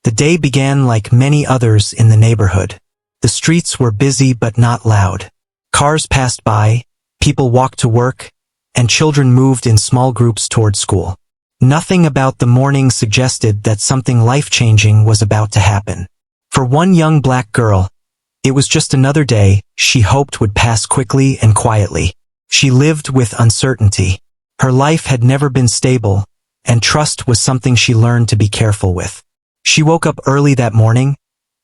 The day began like many others in the neighborhood. The streets were busy but not loud. Cars passed by, people walked to work, and children moved in small groups toward school. Nothing about the morning suggested that something life-changing was about to happen. For one young black girl, it was just another day she hoped would pass quickly and quietly. She lived with uncertainty. Her life had never been stable, and trust was something she learned to be careful with. She woke up early that morning,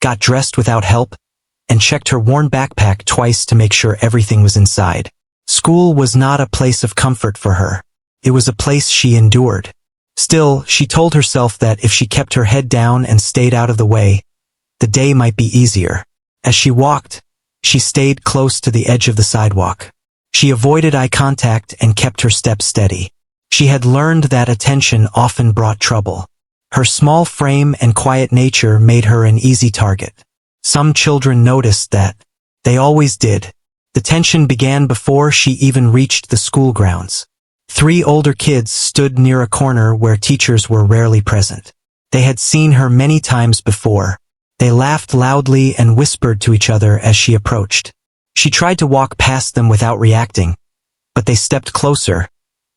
got dressed without help, and checked her worn backpack twice to make sure everything was inside. School was not a place of comfort for her. It was a place she endured. Still, she told herself that if she kept her head down and stayed out of the way, the day might be easier. As she walked, she stayed close to the edge of the sidewalk. She avoided eye contact and kept her steps steady. She had learned that attention often brought trouble. Her small frame and quiet nature made her an easy target. Some children noticed that. They always did. The tension began before she even reached the school grounds. 3 older kids stood near a corner where teachers were rarely present. They had seen her many times before. They laughed loudly and whispered to each other as she approached. She tried to walk past them without reacting, but they stepped closer,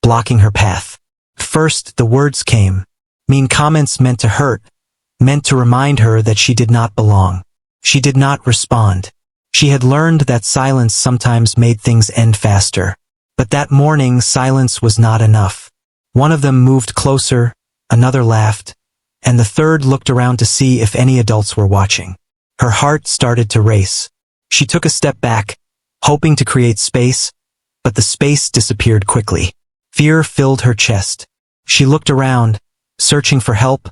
blocking her path. First, the words came. Mean comments meant to hurt, meant to remind her that she did not belong. She did not respond. She had learned that silence sometimes made things end faster. But that morning, silence was not enough. One of them moved closer, another laughed, and the third looked around to see if any adults were watching. Her heart started to race. She took a step back, hoping to create space, but the space disappeared quickly. Fear filled her chest. She looked around, searching for help,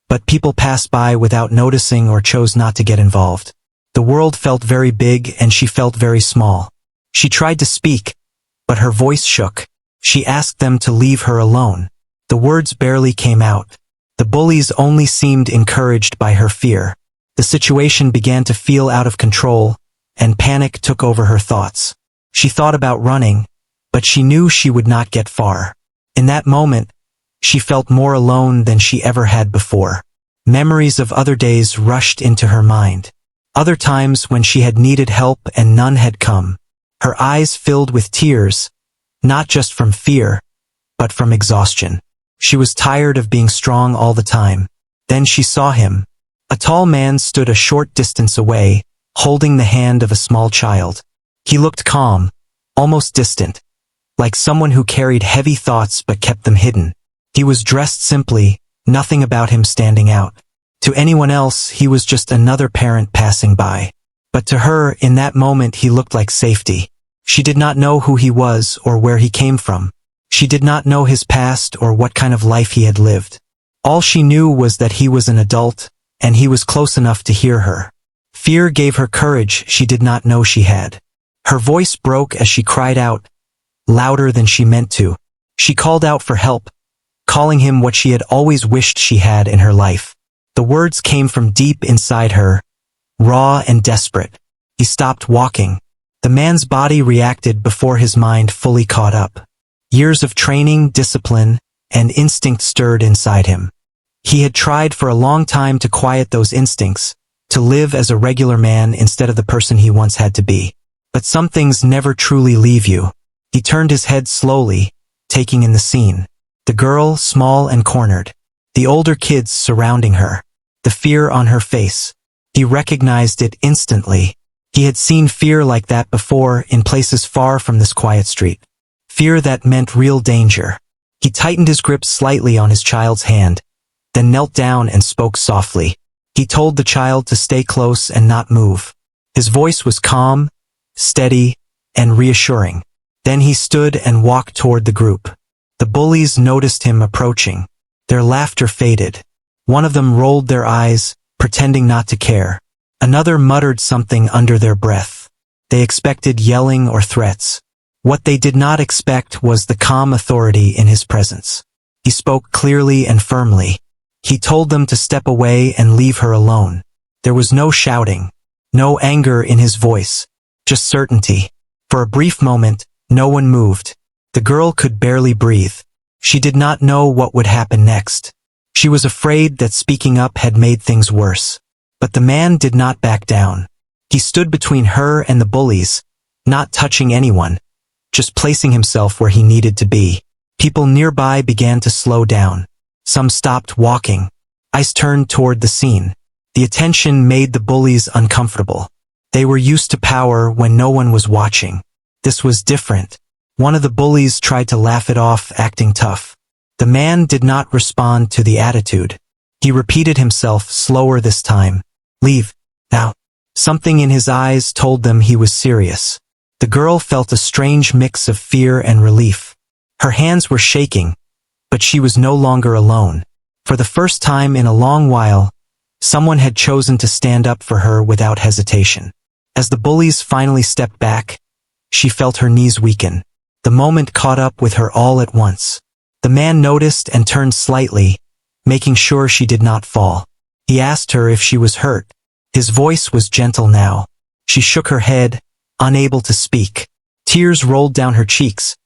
but people passed by without noticing or chose not to get involved. The world felt very big and she felt very small. She tried to speak, but her voice shook. She asked them to leave her alone. The words barely came out. The bullies only seemed encouraged by her fear. The situation began to feel out of control, and panic took over her thoughts. She thought about running, but she knew she would not get far. In that moment, she felt more alone than she ever had before. Memories of other days rushed into her mind. Other times when she had needed help and none had come. Her eyes filled with tears, not just from fear, but from exhaustion. She was tired of being strong all the time. Then she saw him. A tall man stood a short distance away, holding the hand of a small child. He looked calm, almost distant, like someone who carried heavy thoughts but kept them hidden. He was dressed simply, nothing about him standing out. To anyone else, he was just another parent passing by. But to her, in that moment, he looked like safety. She did not know who he was or where he came from. She did not know his past or what kind of life he had lived. All she knew was that he was an adult, and he was close enough to hear her. Fear gave her courage she did not know she had. Her voice broke as she cried out, louder than she meant to. She called out for help, calling him what she had always wished she had in her life. The words came from deep inside her, raw and desperate. He stopped walking. The man's body reacted before his mind fully caught up. Years of training, discipline, and instinct stirred inside him. He had tried for a long time to quiet those instincts, to live as a regular man instead of the person he once had to be. But some things never truly leave you. He turned his head slowly, taking in the scene. The girl, small and cornered. The older kids surrounding her. The fear on her face. He recognized it instantly. He had seen fear like that before in places far from this quiet street. Fear that meant real danger. He tightened his grip slightly on his child's hand, then knelt down and spoke softly. He told the child to stay close and not move. His voice was calm, steady, and reassuring. Then he stood and walked toward the group. The bullies noticed him approaching. Their laughter faded. One of them rolled their eyes, pretending not to care. Another muttered something under their breath. They expected yelling or threats. What they did not expect was the calm authority in his presence. He spoke clearly and firmly. He told them to step away and leave her alone. There was no shouting, no anger in his voice, just certainty. For a brief moment, no one moved. The girl could barely breathe. She did not know what would happen next. She was afraid that speaking up had made things worse. But the man did not back down. He stood between her and the bullies, not touching anyone, just placing himself where he needed to be. People nearby began to slow down. Some stopped walking. Eyes turned toward the scene. The attention made the bullies uncomfortable. They were used to power when no one was watching. This was different. One of the bullies tried to laugh it off, acting tough. The man did not respond to the attitude. He repeated himself slower this time. Leave, now. Something in his eyes told them he was serious. The girl felt a strange mix of fear and relief. Her hands were shaking, but she was no longer alone. For the first time in a long while, someone had chosen to stand up for her without hesitation. As the bullies finally stepped back, she felt her knees weaken. The moment caught up with her all at once. The man noticed and turned slightly, making sure she did not fall. He asked her if she was hurt. His voice was gentle now. She shook her head, unable to speak. Tears rolled down her cheeks,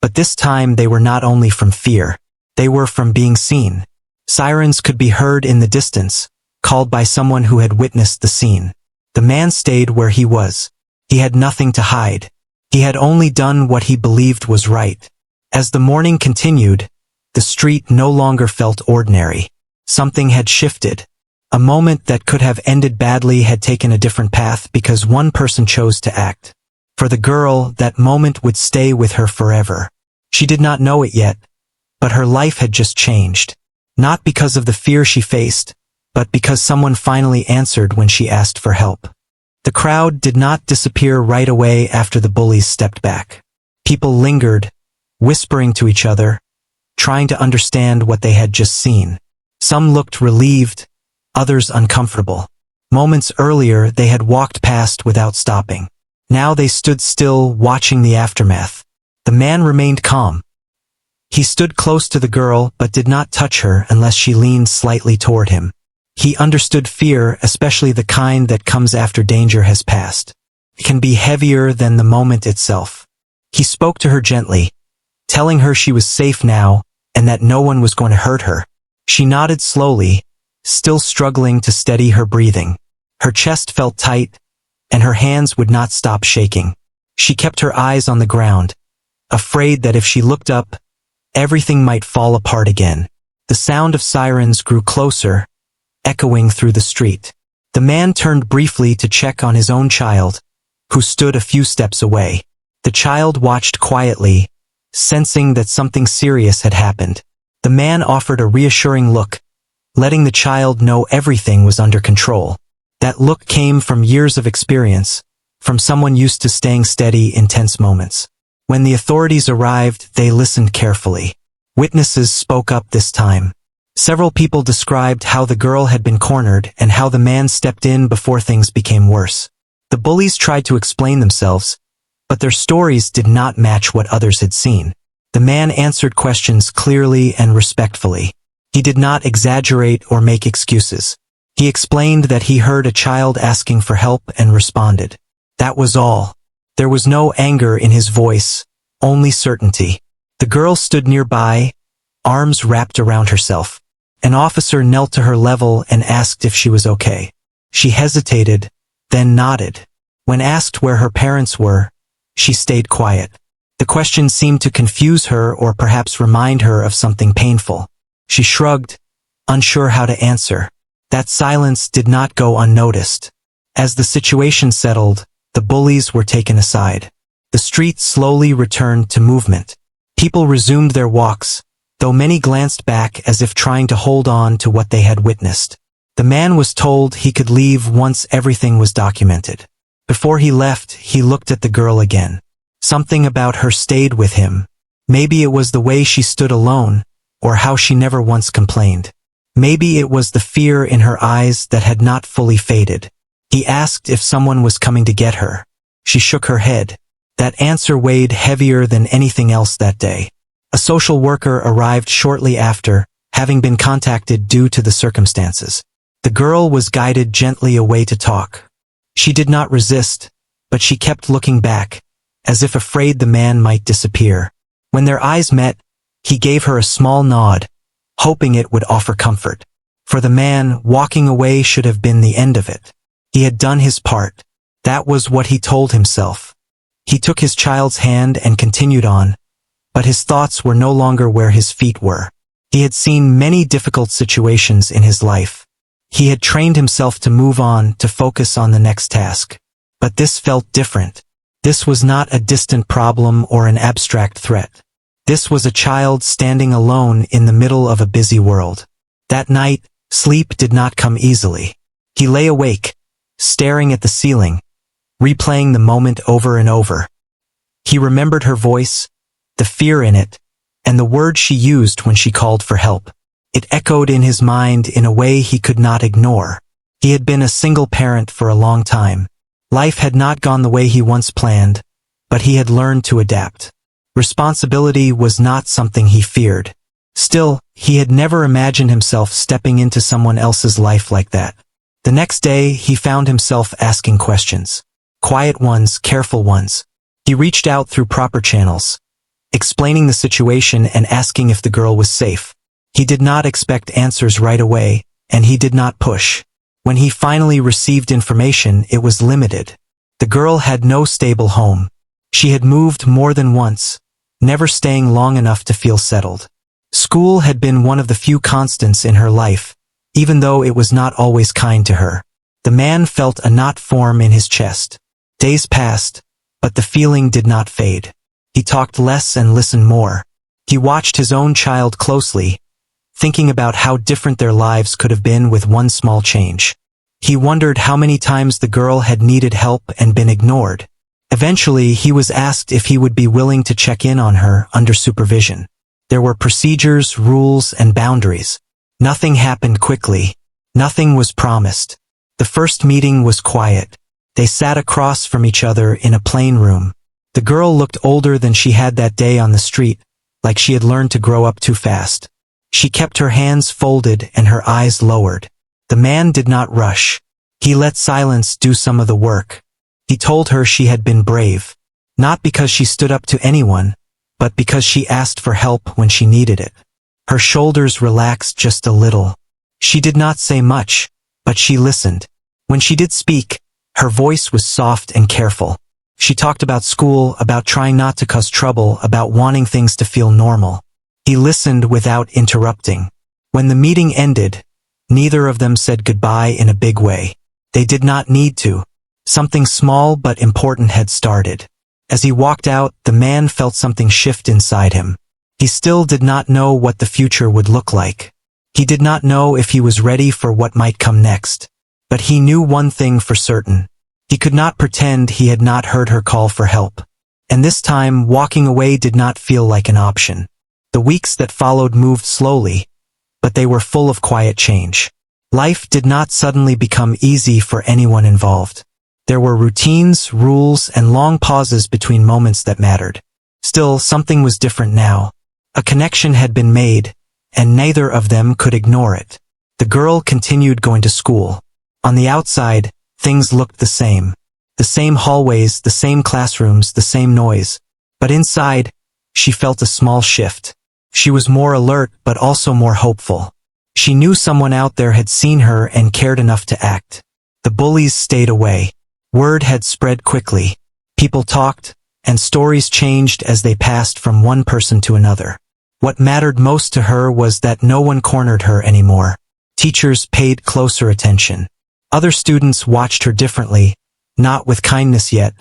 but this time they were not only from fear. They were from being seen. Sirens could be heard in the distance, called by someone who had witnessed the scene. The man stayed where he was. He had nothing to hide. He had only done what he believed was right. As the morning continued, the street no longer felt ordinary. Something had shifted. A moment that could have ended badly had taken a different path because one person chose to act. For the girl, that moment would stay with her forever. She did not know it yet, but her life had just changed. Not because of the fear she faced, but because someone finally answered when she asked for help. The crowd did not disappear right away after the bullies stepped back. People lingered, whispering to each other, trying to understand what they had just seen. Some looked relieved, others uncomfortable. Moments earlier they had walked past without stopping. Now they stood still, watching the aftermath. The man remained calm. He stood close to the girl but did not touch her unless she leaned slightly toward him. He understood fear, especially the kind that comes after danger has passed. It can be heavier than the moment itself. He spoke to her gently, telling her she was safe now and that no one was going to hurt her. She nodded slowly, still struggling to steady her breathing. Her chest felt tight, and her hands would not stop shaking. She kept her eyes on the ground, afraid that if she looked up, everything might fall apart again. The sound of sirens grew closer, echoing through the street. The man turned briefly to check on his own child, who stood a few steps away. The child watched quietly, sensing that something serious had happened. The man offered a reassuring look, letting the child know everything was under control. That look came from years of experience, from someone used to staying steady in tense moments. When the authorities arrived, they listened carefully. Witnesses spoke up this time. Several people described how the girl had been cornered and how the man stepped in before things became worse. The bullies tried to explain themselves, but their stories did not match what others had seen. The man answered questions clearly and respectfully. He did not exaggerate or make excuses. He explained that he heard a child asking for help and responded. That was all. There was no anger in his voice, only certainty. The girl stood nearby, arms wrapped around herself. An officer knelt to her level and asked if she was okay. She hesitated, then nodded. When asked where her parents were, she stayed quiet. The question seemed to confuse her or perhaps remind her of something painful. She shrugged, unsure how to answer. That silence did not go unnoticed. As the situation settled, the bullies were taken aside. The street slowly returned to movement. People resumed their walks, though many glanced back as if trying to hold on to what they had witnessed. The man was told he could leave once everything was documented. Before he left, he looked at the girl again. Something about her stayed with him. Maybe it was the way she stood alone, or how she never once complained. Maybe it was the fear in her eyes that had not fully faded. He asked if someone was coming to get her. She shook her head. That answer weighed heavier than anything else that day. A social worker arrived shortly after, having been contacted due to the circumstances. The girl was guided gently away to talk. She did not resist, but she kept looking back, as if afraid the man might disappear. When their eyes met, he gave her a small nod, hoping it would offer comfort. For the man, walking away should have been the end of it. He had done his part. That was what he told himself. He took his child's hand and continued on, but his thoughts were no longer where his feet were. He had seen many difficult situations in his life. He had trained himself to move on, to focus on the next task. But this felt different. This was not a distant problem or an abstract threat. This was a child standing alone in the middle of a busy world. That night, sleep did not come easily. He lay awake, staring at the ceiling, replaying the moment over and over. He remembered her voice, the fear in it, and the words she used when she called for help. It echoed in his mind in a way he could not ignore. He had been a single parent for a long time. Life had not gone the way he once planned, but he had learned to adapt. Responsibility was not something he feared. Still, he had never imagined himself stepping into someone else's life like that. The next day, he found himself asking questions. Quiet ones, careful ones. He reached out through proper channels, explaining the situation and asking if the girl was safe. He did not expect answers right away, and he did not push. When he finally received information, it was limited. The girl had no stable home. She had moved more than once, never staying long enough to feel settled. School had been one of the few constants in her life, even though it was not always kind to her. The man felt a knot form in his chest. Days passed, but the feeling did not fade. He talked less and listened more. He watched his own child closely, thinking about how different their lives could have been with one small change. He wondered how many times the girl had needed help and been ignored. Eventually, he was asked if he would be willing to check in on her under supervision. There were procedures, rules, and boundaries. Nothing happened quickly. Nothing was promised. The first meeting was quiet. They sat across from each other in a plain room. The girl looked older than she had that day on the street, like she had learned to grow up too fast. She kept her hands folded and her eyes lowered. The man did not rush. He let silence do some of the work. He told her she had been brave, not because she stood up to anyone, but because she asked for help when she needed it. Her shoulders relaxed just a little. She did not say much, but she listened. When she did speak, her voice was soft and careful. She talked about school, about trying not to cause trouble, about wanting things to feel normal. He listened without interrupting. When the meeting ended, neither of them said goodbye in a big way. They did not need to. Something small but important had started. As he walked out, the man felt something shift inside him. He still did not know what the future would look like. He did not know if he was ready for what might come next. But he knew one thing for certain. He could not pretend he had not heard her call for help. And this time, walking away did not feel like an option. The weeks that followed moved slowly, but they were full of quiet change. Life did not suddenly become easy for anyone involved. There were routines, rules, and long pauses between moments that mattered. Still, something was different now. A connection had been made, and neither of them could ignore it. The girl continued going to school. On the outside, things looked the same. The same hallways, the same classrooms, the same noise. But inside, she felt a small shift. She was more alert, but also more hopeful. She knew someone out there had seen her and cared enough to act. The bullies stayed away. Word had spread quickly. People talked, and stories changed as they passed from one person to another. What mattered most to her was that no one cornered her anymore. Teachers paid closer attention. Other students watched her differently, not with kindness yet,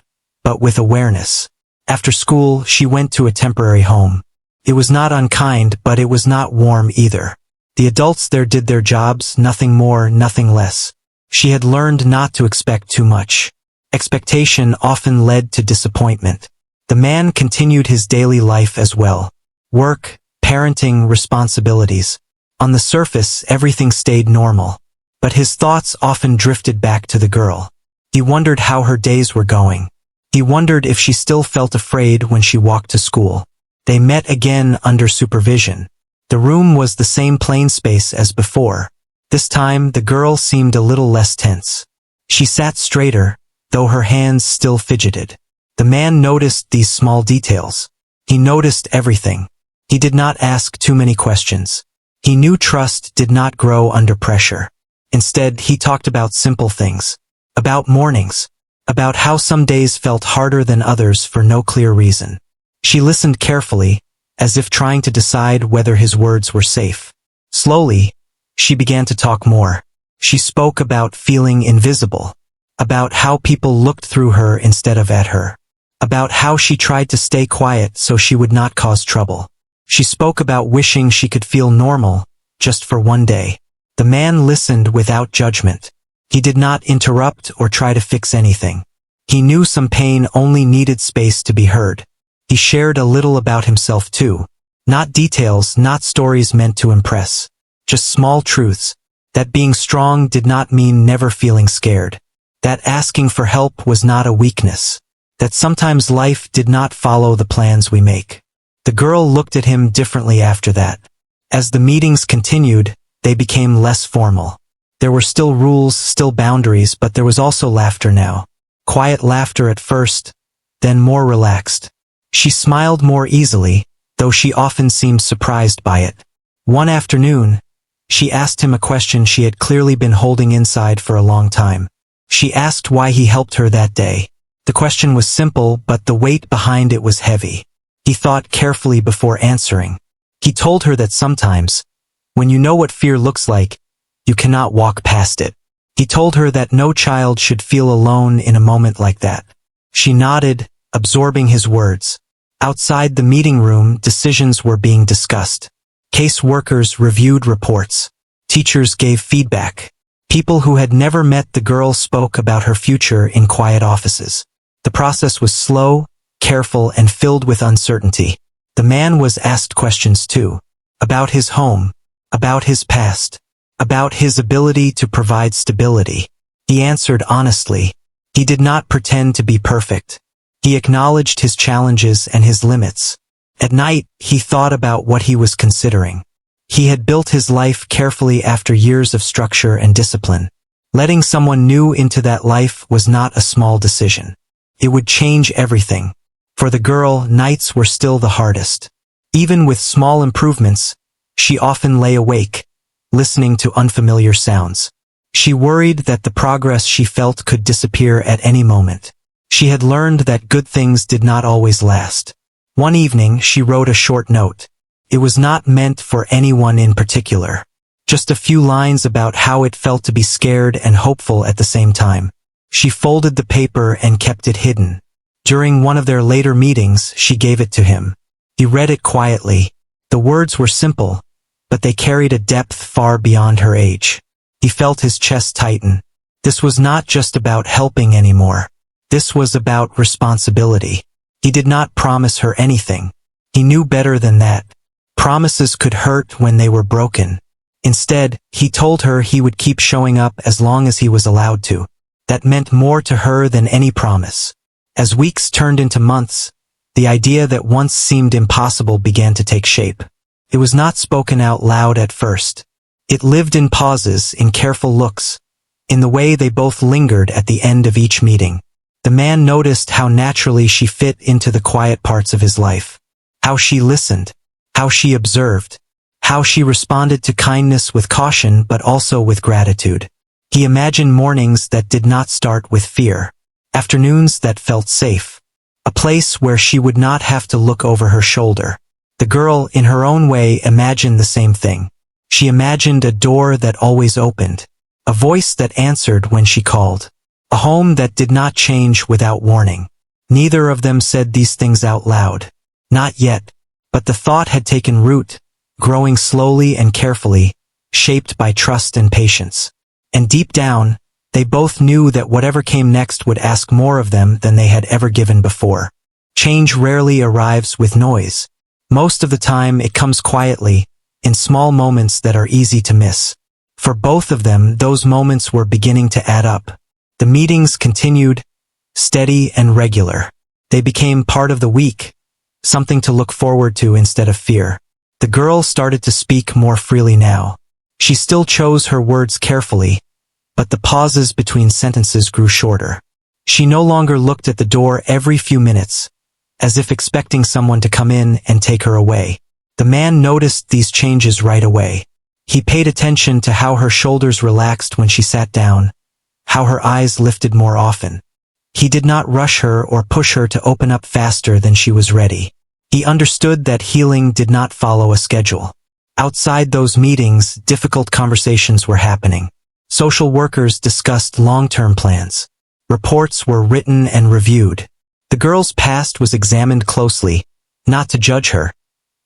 but with awareness. After school, she went to a temporary home. It was not unkind, but it was not warm either. The adults there did their jobs, nothing more, nothing less. She had learned not to expect too much. Expectation often led to disappointment. The man continued his daily life as well. Work, parenting, responsibilities. On the surface, everything stayed normal. But his thoughts often drifted back to the girl. He wondered how her days were going. He wondered if she still felt afraid when she walked to school. They met again under supervision. The room was the same plain space as before. This time, the girl seemed a little less tense. She sat straighter, though her hands still fidgeted. The man noticed these small details. He noticed everything. He did not ask too many questions. He knew trust did not grow under pressure. Instead, he talked about simple things. About mornings. About how some days felt harder than others for no clear reason. She listened carefully, as if trying to decide whether his words were safe. Slowly, she began to talk more. She spoke about feeling invisible. About how people looked through her instead of at her. About how she tried to stay quiet so she would not cause trouble. She spoke about wishing she could feel normal, just for one day. The man listened without judgment. He did not interrupt or try to fix anything. He knew some pain only needed space to be heard. He shared a little about himself too. Not details, not stories meant to impress. Just small truths. That being strong did not mean never feeling scared. That asking for help was not a weakness. That sometimes life did not follow the plans we make. The girl looked at him differently after that. As the meetings continued, they became less formal. There were still rules, still boundaries, but there was also laughter now. Quiet laughter at first, then more relaxed. She smiled more easily, though she often seemed surprised by it. One afternoon, she asked him a question she had clearly been holding inside for a long time. She asked why he helped her that day. The question was simple, but the weight behind it was heavy. He thought carefully before answering. He told her that sometimes, when you know what fear looks like, you cannot walk past it. He told her that no child should feel alone in a moment like that. She nodded, absorbing his words. Outside the meeting room, decisions were being discussed. Case workers reviewed reports. Teachers gave feedback. People who had never met the girl spoke about her future in quiet offices. The process was slow, careful, and filled with uncertainty. The man was asked questions too. About his home. About his past. About his ability to provide stability. He answered honestly. He did not pretend to be perfect. He acknowledged his challenges and his limits. At night, he thought about what he was considering. He had built his life carefully after years of structure and discipline. Letting someone new into that life was not a small decision. It would change everything. For the girl, nights were still the hardest. Even with small improvements, she often lay awake, listening to unfamiliar sounds. She worried that the progress she felt could disappear at any moment. She had learned that good things did not always last. One evening, she wrote a short note. It was not meant for anyone in particular. Just a few lines about how it felt to be scared and hopeful at the same time. She folded the paper and kept it hidden. During one of their later meetings, she gave it to him. He read it quietly. The words were simple, but they carried a depth far beyond her age. He felt his chest tighten. This was not just about helping anymore. This was about responsibility. He did not promise her anything. He knew better than that. Promises could hurt when they were broken. Instead, he told her he would keep showing up as long as he was allowed to. That meant more to her than any promise. As weeks turned into months, the idea that once seemed impossible began to take shape. It was not spoken out loud at first. It lived in pauses, in careful looks, in the way they both lingered at the end of each meeting. The man noticed how naturally she fit into the quiet parts of his life. How she listened. How she observed. How she responded to kindness with caution but also with gratitude. He imagined mornings that did not start with fear. Afternoons that felt safe. A place where she would not have to look over her shoulder. The girl, in her own way, imagined the same thing. She imagined a door that always opened. A voice that answered when she called. A home that did not change without warning. Neither of them said these things out loud. Not yet. But the thought had taken root, growing slowly and carefully, shaped by trust and patience. And deep down, they both knew that whatever came next would ask more of them than they had ever given before. Change rarely arrives with noise. Most of the time it comes quietly, in small moments that are easy to miss. For both of them, those moments were beginning to add up. The meetings continued, steady and regular. They became part of the week. Something to look forward to instead of fear. The girl started to speak more freely now. She still chose her words carefully, but the pauses between sentences grew shorter. She no longer looked at the door every few minutes, as if expecting someone to come in and take her away. The man noticed these changes right away. He paid attention to how her shoulders relaxed when she sat down, how her eyes lifted more often. He did not rush her or push her to open up faster than she was ready. He understood that healing did not follow a schedule. Outside those meetings, difficult conversations were happening. Social workers discussed long-term plans. Reports were written and reviewed. The girl's past was examined closely, not to judge her,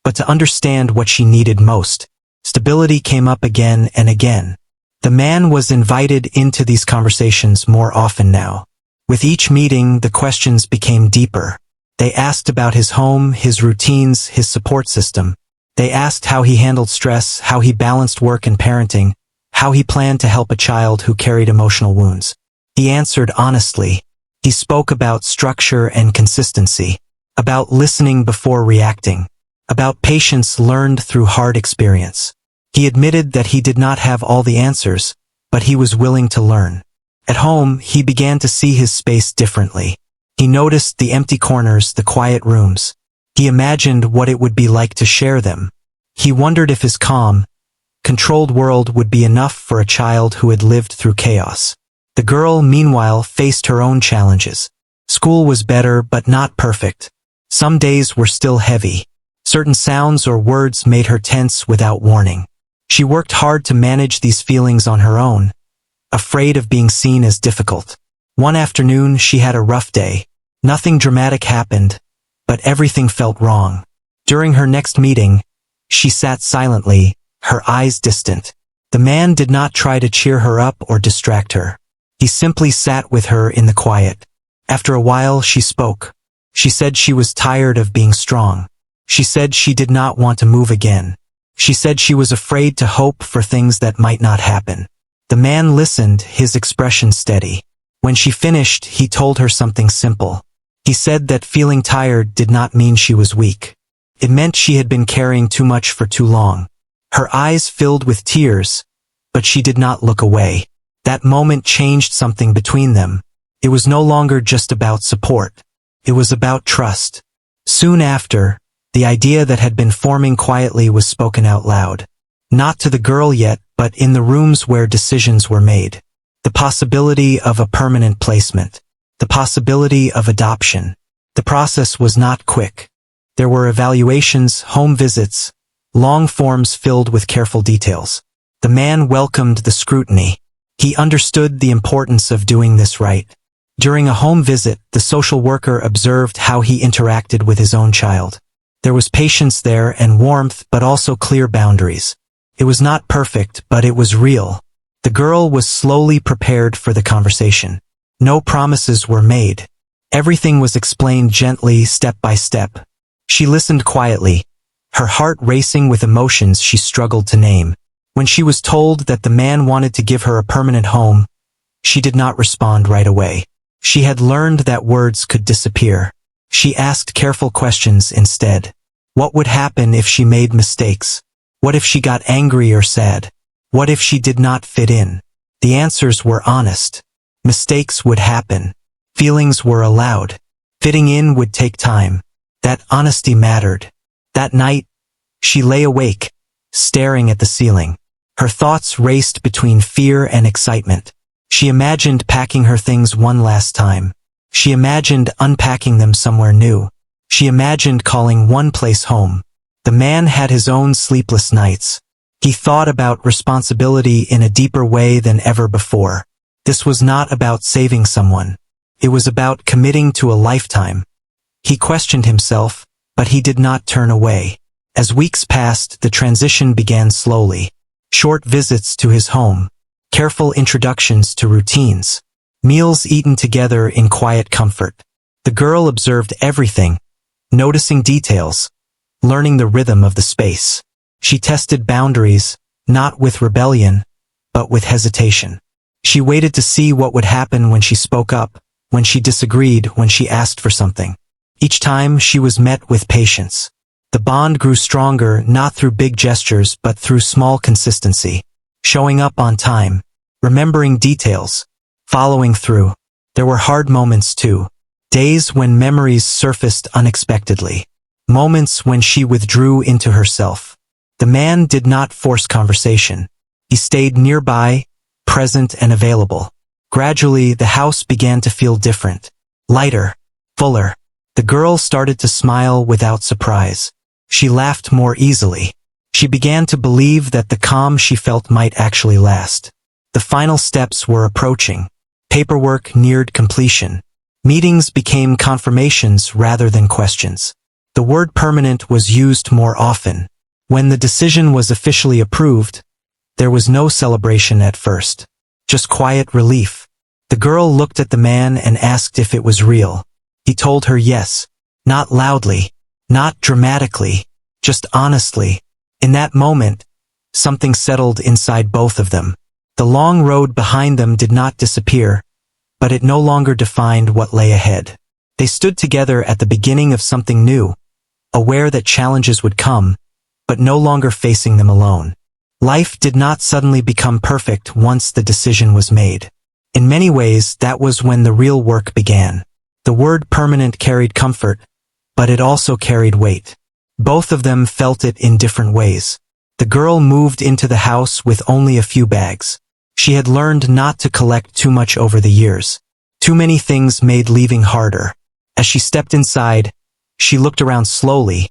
but to understand what she needed most. Stability came up again and again. The man was invited into these conversations more often now. With each meeting, the questions became deeper. They asked about his home, his routines, his support system. They asked how he handled stress, how he balanced work and parenting, how he planned to help a child who carried emotional wounds. He answered honestly. He spoke about structure and consistency, about listening before reacting, about patience learned through hard experience. He admitted that he did not have all the answers, but he was willing to learn. At home, he began to see his space differently. He noticed the empty corners, the quiet rooms. He imagined what it would be like to share them. He wondered if his calm, controlled world would be enough for a child who had lived through chaos. The girl, meanwhile, faced her own challenges. School was better, but not perfect. Some days were still heavy. Certain sounds or words made her tense without warning. She worked hard to manage these feelings on her own, afraid of being seen as difficult. One afternoon, she had a rough day. Nothing dramatic happened, but everything felt wrong. During her next meeting, she sat silently, her eyes distant. The man did not try to cheer her up or distract her. He simply sat with her in the quiet. After a while, she spoke. She said she was tired of being strong. She said she did not want to move again. She said she was afraid to hope for things that might not happen. The man listened, his expression steady. When she finished, he told her something simple. He said that feeling tired did not mean she was weak. It meant she had been carrying too much for too long. Her eyes filled with tears, but she did not look away. That moment changed something between them. It was no longer just about support. It was about trust. Soon after, the idea that had been forming quietly was spoken out loud. Not to the girl yet, but in the rooms where decisions were made. The possibility of a permanent placement. The possibility of adoption. The process was not quick. There were evaluations, home visits, long forms filled with careful details. The man welcomed the scrutiny. He understood the importance of doing this right. During a home visit, the social worker observed how he interacted with his own child. There was patience there and warmth, but also clear boundaries. It was not perfect, but it was real. The girl was slowly prepared for the conversation. No promises were made. Everything was explained gently, step by step. She listened quietly, her heart racing with emotions she struggled to name. When she was told that the man wanted to give her a permanent home, she did not respond right away. She had learned that words could disappear. She asked careful questions instead. What would happen if she made mistakes? What if she got angry or sad? What if she did not fit in? The answers were honest. Mistakes would happen. Feelings were allowed. Fitting in would take time. That honesty mattered. That night, she lay awake, staring at the ceiling. Her thoughts raced between fear and excitement. She imagined packing her things one last time. She imagined unpacking them somewhere new. She imagined calling one place home. The man had his own sleepless nights. He thought about responsibility in a deeper way than ever before. This was not about saving someone. It was about committing to a lifetime. He questioned himself, but he did not turn away. As weeks passed, the transition began slowly. Short visits to his home. Careful introductions to routines. Meals eaten together in quiet comfort. The girl observed everything, noticing details, learning the rhythm of the space. She tested boundaries, not with rebellion, but with hesitation. She waited to see what would happen when she spoke up, when she disagreed, when she asked for something. Each time she was met with patience. The bond grew stronger not through big gestures but through small consistency. Showing up on time, remembering details, following through. There were hard moments too. Days when memories surfaced unexpectedly. Moments when she withdrew into herself. The man did not force conversation. He stayed nearby, present and available. Gradually, the house began to feel different. Lighter, fuller. The girl started to smile without surprise. She laughed more easily. She began to believe that the calm she felt might actually last. The final steps were approaching. Paperwork neared completion. Meetings became confirmations rather than questions. The word permanent was used more often. When the decision was officially approved, there was no celebration at first. Just quiet relief. The girl looked at the man and asked if it was real. He told her yes. Not loudly, not dramatically, just honestly. In that moment, something settled inside both of them. The long road behind them did not disappear, but it no longer defined what lay ahead. They stood together at the beginning of something new, aware that challenges would come, but no longer facing them alone. Life did not suddenly become perfect once the decision was made. In many ways, that was when the real work began. The word permanent carried comfort, but it also carried weight. Both of them felt it in different ways. The girl moved into the house with only a few bags. She had learned not to collect too much over the years. Too many things made leaving harder. As she stepped inside, she looked around slowly,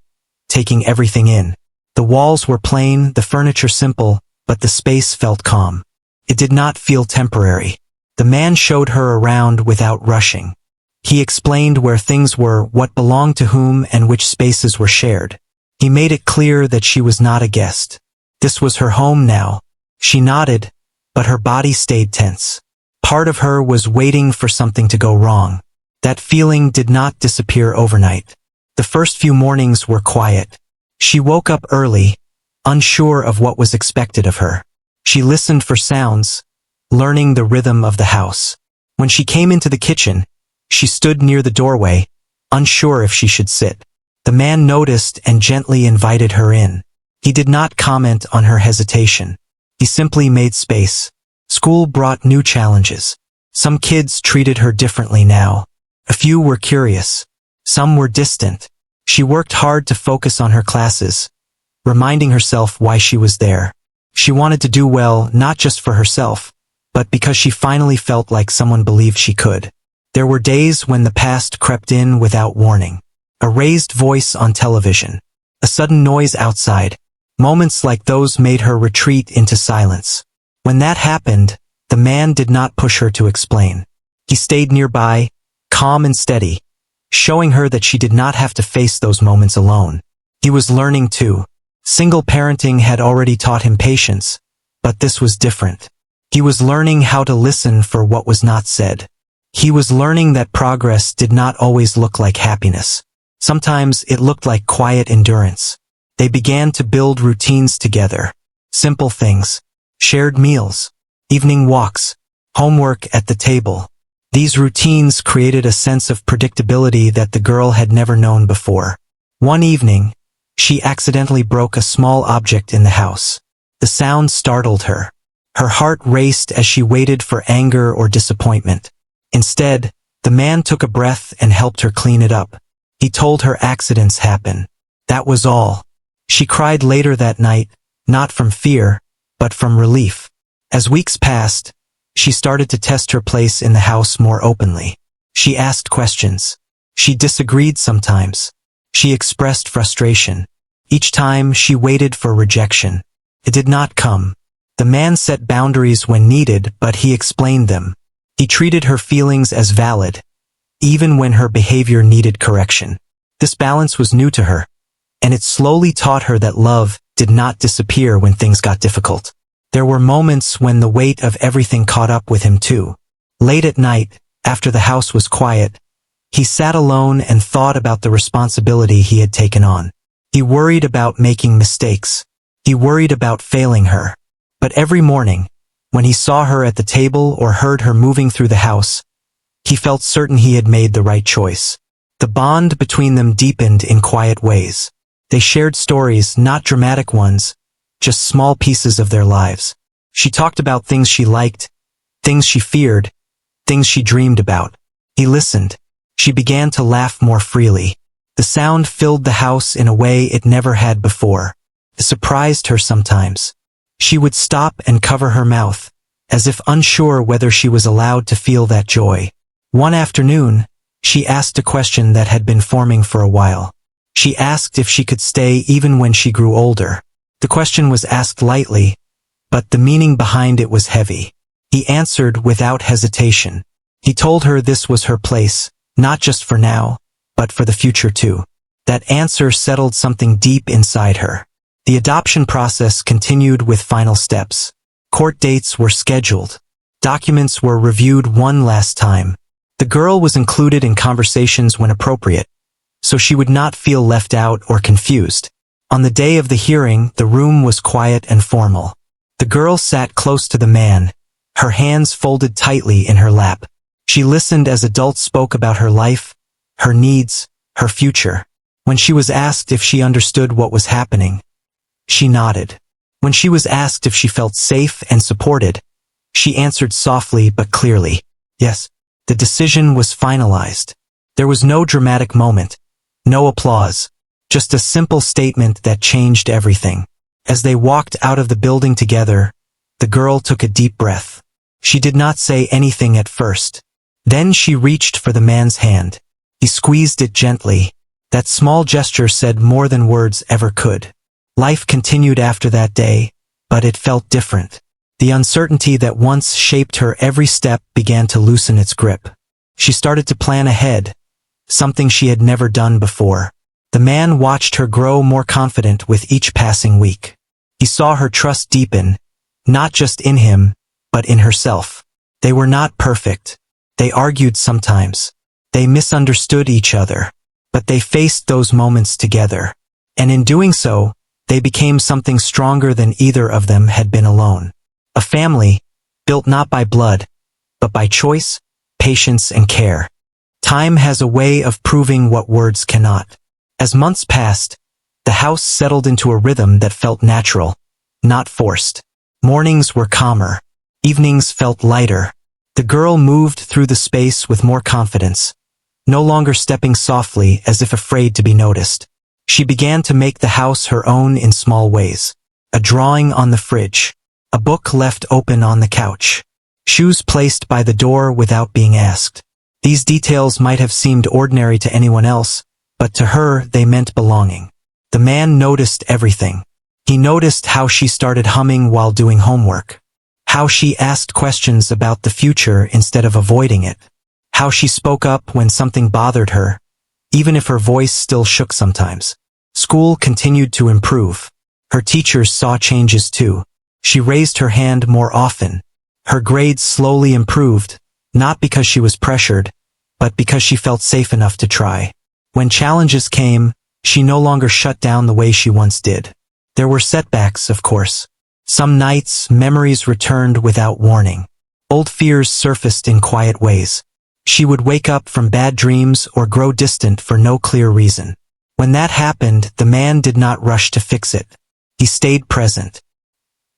taking everything in. The walls were plain, the furniture simple, but the space felt calm. It did not feel temporary. The man showed her around without rushing. He explained where things were, what belonged to whom, and which spaces were shared. He made it clear that she was not a guest. This was her home now. She nodded, but her body stayed tense. Part of her was waiting for something to go wrong. That feeling did not disappear overnight. The first few mornings were quiet. She woke up early, unsure of what was expected of her. She listened for sounds, learning the rhythm of the house. When she came into the kitchen, she stood near the doorway, unsure if she should sit. The man noticed and gently invited her in. He did not comment on her hesitation. He simply made space. School brought new challenges. Some kids treated her differently now. A few were curious. Some were distant. She worked hard to focus on her classes, reminding herself why she was there. She wanted to do well, not just for herself, but because she finally felt like someone believed she could. There were days when the past crept in without warning. A raised voice on television. A sudden noise outside. Moments like those made her retreat into silence. When that happened, the man did not push her to explain. He stayed nearby, calm and steady, showing her that she did not have to face those moments alone. He was learning too. Single parenting had already taught him patience, but this was different. He was learning how to listen for what was not said. He was learning that progress did not always look like happiness. Sometimes it looked like quiet endurance. They began to build routines together. Simple things. Shared meals. Evening walks. Homework at the table. These routines created a sense of predictability that the girl had never known before. One evening, she accidentally broke a small object in the house. The sound startled her. Her heart raced as she waited for anger or disappointment. Instead, the man took a breath and helped her clean it up. He told her accidents happen. That was all. She cried later that night, not from fear, but from relief. As weeks passed, she started to test her place in the house more openly. She asked questions. She disagreed sometimes. She expressed frustration. Each time she waited for rejection. It did not come. The man set boundaries when needed, but he explained them. He treated her feelings as valid, even when her behavior needed correction. This balance was new to her, and it slowly taught her that love did not disappear when things got difficult. There were moments when the weight of everything caught up with him too. Late at night, after the house was quiet, he sat alone and thought about the responsibility he had taken on. He worried about making mistakes. He worried about failing her. But every morning, when he saw her at the table or heard her moving through the house, he felt certain he had made the right choice. The bond between them deepened in quiet ways. They shared stories, not dramatic ones, just small pieces of their lives. She talked about things she liked, things she feared, things she dreamed about. He listened. She began to laugh more freely. The sound filled the house in a way it never had before. It surprised her sometimes. She would stop and cover her mouth, as if unsure whether she was allowed to feel that joy. One afternoon, she asked a question that had been forming for a while. She asked if she could stay even when she grew older. The question was asked lightly, but the meaning behind it was heavy. He answered without hesitation. He told her this was her place, not just for now, but for the future too. That answer settled something deep inside her. The adoption process continued with final steps. Court dates were scheduled. Documents were reviewed one last time. The girl was included in conversations when appropriate, so she would not feel left out or confused. On the day of the hearing, the room was quiet and formal. The girl sat close to the man, her hands folded tightly in her lap. She listened as adults spoke about her life, her needs, her future. When she was asked if she understood what was happening, she nodded. When she was asked if she felt safe and supported, she answered softly but clearly, yes. The decision was finalized. There was no dramatic moment, no applause, just a simple statement that changed everything. As they walked out of the building together, the girl took a deep breath. She did not say anything at first. Then she reached for the man's hand. He squeezed it gently. That small gesture said more than words ever could. Life continued after that day, but it felt different. The uncertainty that once shaped her every step began to loosen its grip. She started to plan ahead, something she had never done before. The man watched her grow more confident with each passing week. He saw her trust deepen, not just in him, but in herself. They were not perfect. They argued sometimes. They misunderstood each other. But they faced those moments together. And in doing so, they became something stronger than either of them had been alone. A family, built not by blood, but by choice, patience, and care. Time has a way of proving what words cannot. As months passed, the house settled into a rhythm that felt natural, not forced. Mornings were calmer. Evenings felt lighter. The girl moved through the space with more confidence, no longer stepping softly as if afraid to be noticed. She began to make the house her own in small ways. A drawing on the fridge. A book left open on the couch. Shoes placed by the door without being asked. These details might have seemed ordinary to anyone else, but to her they meant belonging. The man noticed everything. He noticed how she started humming while doing homework. How she asked questions about the future instead of avoiding it. How she spoke up when something bothered her, even if her voice still shook sometimes. School continued to improve. Her teachers saw changes too. She raised her hand more often. Her grades slowly improved, not because she was pressured, but because she felt safe enough to try. When challenges came, she no longer shut down the way she once did. There were setbacks, of course. Some nights, memories returned without warning. Old fears surfaced in quiet ways. She would wake up from bad dreams or grow distant for no clear reason. When that happened, the man did not rush to fix it. He stayed present.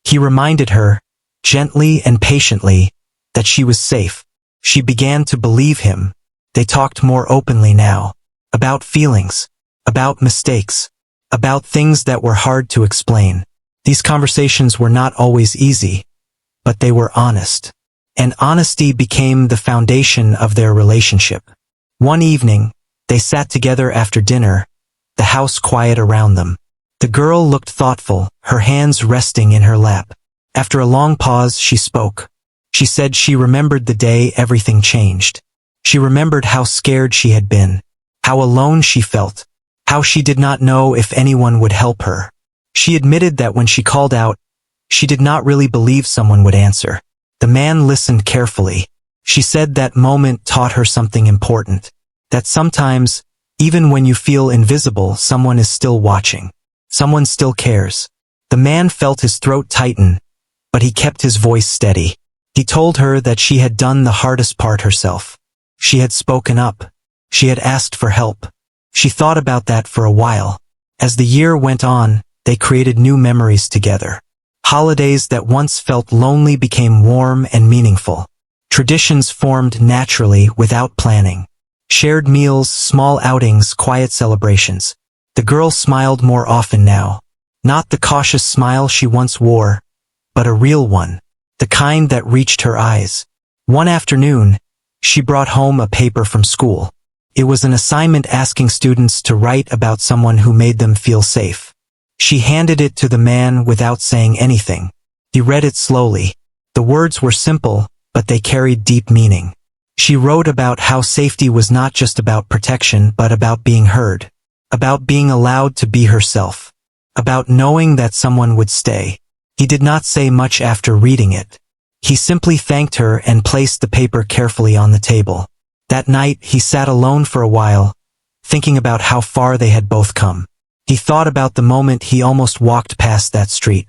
He reminded her, gently and patiently, that she was safe. She began to believe him. They talked more openly now. About feelings. About mistakes. About things that were hard to explain. These conversations were not always easy, but they were honest. And honesty became the foundation of their relationship. One evening, they sat together after dinner, the house quiet around them. The girl looked thoughtful, her hands resting in her lap. After a long pause, she spoke. She said she remembered the day everything changed. She remembered how scared she had been, how alone she felt, how she did not know if anyone would help her. She admitted that when she called out, she did not really believe someone would answer. The man listened carefully. She said that moment taught her something important, that sometimes, even when you feel invisible, someone is still watching. Someone still cares. The man felt his throat tighten, but he kept his voice steady. He told her that she had done the hardest part herself. She had spoken up. She had asked for help. She thought about that for a while. As the year went on, they created new memories together. Holidays that once felt lonely became warm and meaningful. Traditions formed naturally without planning. Shared meals, small outings, quiet celebrations. The girl smiled more often now. Not the cautious smile she once wore, but a real one, the kind that reached her eyes. One afternoon, she brought home a paper from school. It was an assignment asking students to write about someone who made them feel safe. She handed it to the man without saying anything. He read it slowly. The words were simple, but they carried deep meaning. She wrote about how safety was not just about protection but about being heard, about being allowed to be herself, about knowing that someone would stay. He did not say much after reading it. He simply thanked her and placed the paper carefully on the table. That night he sat alone for a while, thinking about how far they had both come. He thought about the moment he almost walked past that street,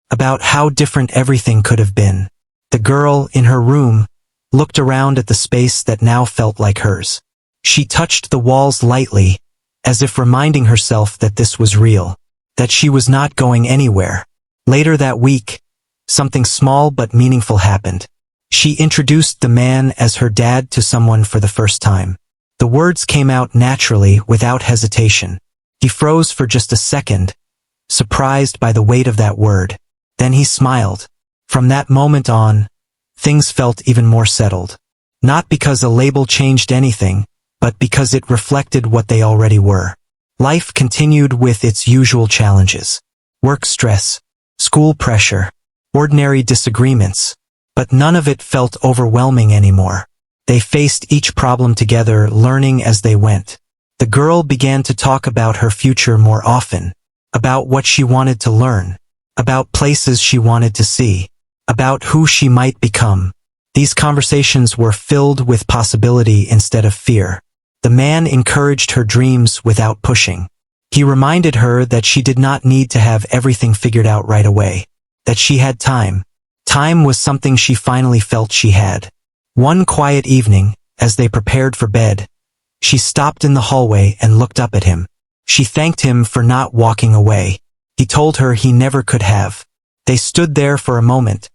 about how different everything could have been. The girl, in her room, looked around at the space that now felt like hers. She touched the walls lightly, as if reminding herself that this was real, that she was not going anywhere. Later that week, something small but meaningful happened. She introduced the man as her dad to someone for the first time. The words came out naturally, without hesitation. He froze for just a second, surprised by the weight of that word. Then he smiled. From that moment on, things felt even more settled. Not because a label changed anything, but because it reflected what they already were. Life continued with its usual challenges. Work stress, school pressure, ordinary disagreements. But none of it felt overwhelming anymore. They faced each problem together, learning as they went. The girl began to talk about her future more often, about what she wanted to learn, about places she wanted to see, about who she might become. These conversations were filled with possibility instead of fear. The man encouraged her dreams without pushing. He reminded her that she did not need to have everything figured out right away, that she had time. Time was something she finally felt she had. One quiet evening, as they prepared for bed, she stopped in the hallway and looked up at him. She thanked him for not walking away. He told her he never could have. They stood there for a moment,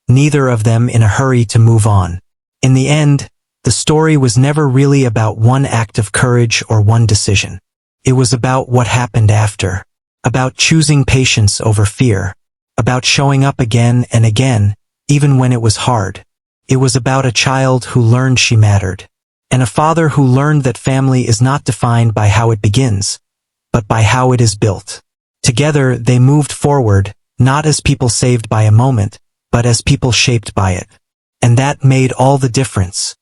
neither of them in a hurry to move on. In the end, the story was never really about one act of courage or one decision. It was about what happened after, about choosing patience over fear, about showing up again and again, even when it was hard. It was about a child who learned she mattered, and a father who learned that family is not defined by how it begins, but by how it is built. Together they moved forward, not as people saved by a moment, but as people shaped by it. And that made all the difference.